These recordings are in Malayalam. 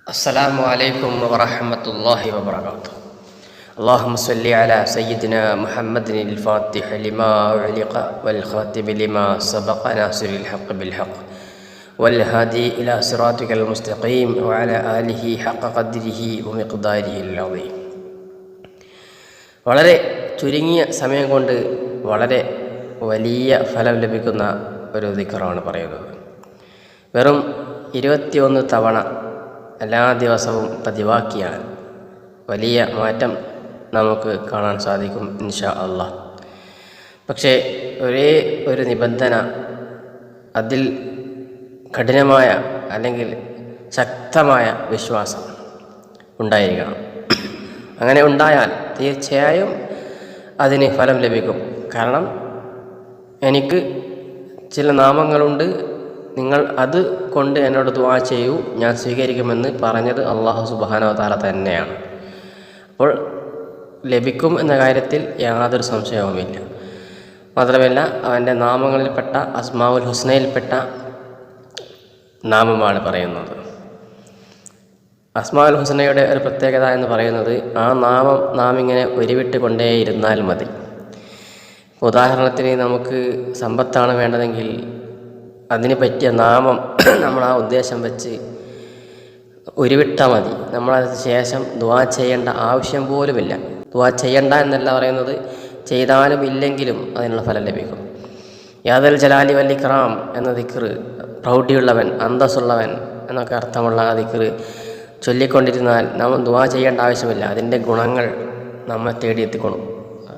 السلام عليكم ورحمة الله وبركاته. اللهم صل على سيدنا محمد الفاتح لما أغلق والخاتم لما سبق ناصر الحق بالحق والهادي إلى صراطك المستقيم وعلى آله حق قدره ومقداره العظيم. വളരെ ചുരുങ്ങിയ സമയം കൊണ്ട് വളരെ വലിയ ഫലം ലഭിക്കുന്ന ഒരു ദിക്റാണ് പറയുന്നത്. വെറും 21 തവണ എല്ലാ ദിവസവും പതിവാക്കിയാൽ വലിയ മാറ്റം നമുക്ക് കാണാൻ സാധിക്കും ഇൻഷാ അല്ലാഹ്. പക്ഷേ ഒരേ ഒരു നിബന്ധന, അതിൽ കഠിനമായ അല്ലെങ്കിൽ ശക്തമായ വിശ്വാസം ഉണ്ടായിരിക്കണം. അങ്ങനെ ഉണ്ടായാൽ തീർച്ചയായും അതിന് ഫലം ലഭിക്കും. കാരണം എനിക്ക് ചില നാമങ്ങളുണ്ട്, നിങ്ങൾ അത് കൊണ്ട് എന്നോട് ദുആ ചെയ്യൂ, ഞാൻ സ്വീകരിക്കുമെന്ന് പറഞ്ഞത് അല്ലാഹു സുബ്ഹാനഹു വ തആല തന്നെയാണ്. അപ്പോൾ ലഭിക്കും എന്ന കാര്യത്തിൽ യാതൊരു സംശയവുമില്ല. മാത്രമല്ല, അവൻ്റെ നാമങ്ങളിൽപ്പെട്ട അസ്മാഉൽ ഹുസ്നയിൽപ്പെട്ട നാമമാണ് പറയുന്നത്. അസ്മാഉൽ ഹുസ്നയുടെ ഒരു പ്രത്യേകത എന്ന് പറയുന്നത്, ആ നാം ഇങ്ങനെ ഉരുവിട്ട് കൊണ്ടേയിരുന്നാൽ മതി. ഉദാഹരണത്തിന്, നമുക്ക് സമ്പത്താണ് വേണ്ടതെങ്കിൽ അതിന് പറ്റിയ നാമം നമ്മൾ ആ ഉദ്ദേശം വെച്ച് ഉരുവിട്ടാൽ മതി. നമ്മളതിന് ശേഷം ദുആ ചെയ്യേണ്ട ആവശ്യം പോലുമില്ല. ദുആ ചെയ്യണ്ട എന്നല്ല പറയുന്നത്, ചെയ്താലും ഇല്ലെങ്കിലും അതിനുള്ള ഫലം ലഭിക്കും. യാദൽ ജലാലി വൽ ഇക്റാം എന്ന ദിക്റ്, പ്രൗഢിയുള്ളവൻ, അന്തസ്സുള്ളവൻ എന്നൊക്കെ അർത്ഥമുള്ള ആ ദിക്റ് ചൊല്ലിക്കൊണ്ടിരുന്നാൽ നമ്മൾ ദുആ ചെയ്യേണ്ട ആവശ്യമില്ല. അതിൻ്റെ ഗുണങ്ങൾ നമ്മെ തേടിയെത്തിക്കൊള്ളും.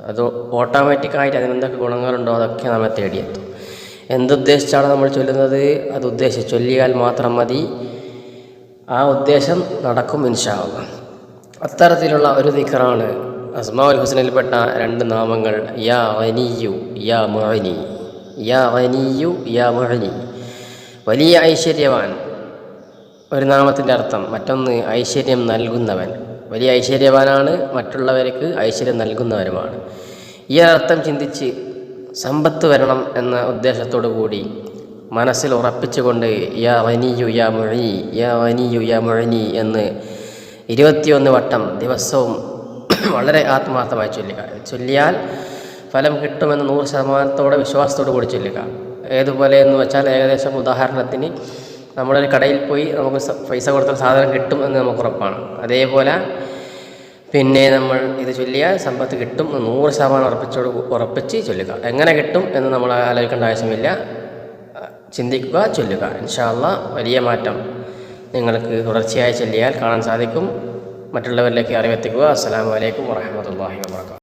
അത് ഓട്ടോമാറ്റിക്കായിട്ട് അതിനെന്തൊക്കെ ഗുണങ്ങളുണ്ടോ അതൊക്കെ നമ്മെ തേടിയെത്തും. എന്തുദ്ദേശിച്ചാണ് നമ്മൾ ചൊല്ലുന്നത്, അത് ഉദ്ദേശിച്ച് ചൊല്ലിയാൽ മാത്രം മതി, ആ ഉദ്ദേശം നടക്കും ഇൻഷാ അല്ലാഹ്. അത്തരത്തിലുള്ള ഒരു ദിക്റാണ് അസ്മാഉൽ ഹുസ്നയിൽപ്പെട്ട 2 നാമങ്ങൾ, യാ ഗനിയ്യു യാ മുഅ്നി. യാ ഗനിയ്യു യാ മുഅ്നി, വലിയ ഐശ്വര്യവാൻ ഒരു നാമത്തിൻ്റെ അർത്ഥം. മറ്റൊന്ന് ഐശ്വര്യം നൽകുന്നവൻ. വലിയ ഐശ്വര്യവാനാണ്, മറ്റുള്ളവർക്ക് ഐശ്വര്യം നൽകുന്നവരുമാണ്. ഈ അർത്ഥം ചിന്തിച്ച് സമ്പത്ത് വരണം എന്ന ഉദ്ദേശത്തോടു കൂടി മനസ്സിൽ ഉറപ്പിച്ചുകൊണ്ട് യാ ഗനിയ്യു യാ മുഅ്നി, യാ ഗനിയ്യു യാ മുഅ്നി എന്ന് 21 വട്ടം ദിവസവും വളരെ ആത്മാർത്ഥമായി ചൊല്ലിയാൽ ഫലം കിട്ടുമെന്ന് 100% വിശ്വാസത്തോടു കൂടി ചൊല്ലുക. ഏതുപോലെ എന്ന് വെച്ചാൽ, ഏകദേശം ഉദാഹരണത്തിന് നമ്മളൊരു കടയിൽ പോയി നമുക്ക് പൈസ കൊടുത്താൽ സാധനം കിട്ടും എന്ന് നമുക്ക് ഉറപ്പാണ്. അതേപോലെ പിന്നെ നമ്മൾ ഇത് ചൊല്ലിയാൽ സമ്പത്ത് കിട്ടും 100% ഉറപ്പിച്ച് ചൊല്ലുക. എങ്ങനെ കിട്ടും എന്ന് നമ്മൾ ആലോചിക്കേണ്ട ആവശ്യമില്ല, ചിന്തിക്കുക, ചൊല്ലുക. ഇൻഷാ അല്ലാഹ് വലിയ മാറ്റം നിങ്ങൾക്ക് തുടർച്ചയായി ചൊല്ലിയാൽ കാണാൻ സാധിക്കും. മറ്റുള്ളവരിലേക്ക് അറിവെത്തിക്കുക. അസ്സലാമു അലൈക്കും വറഹ്മത്തുള്ളാഹി വബറകാതുഹു.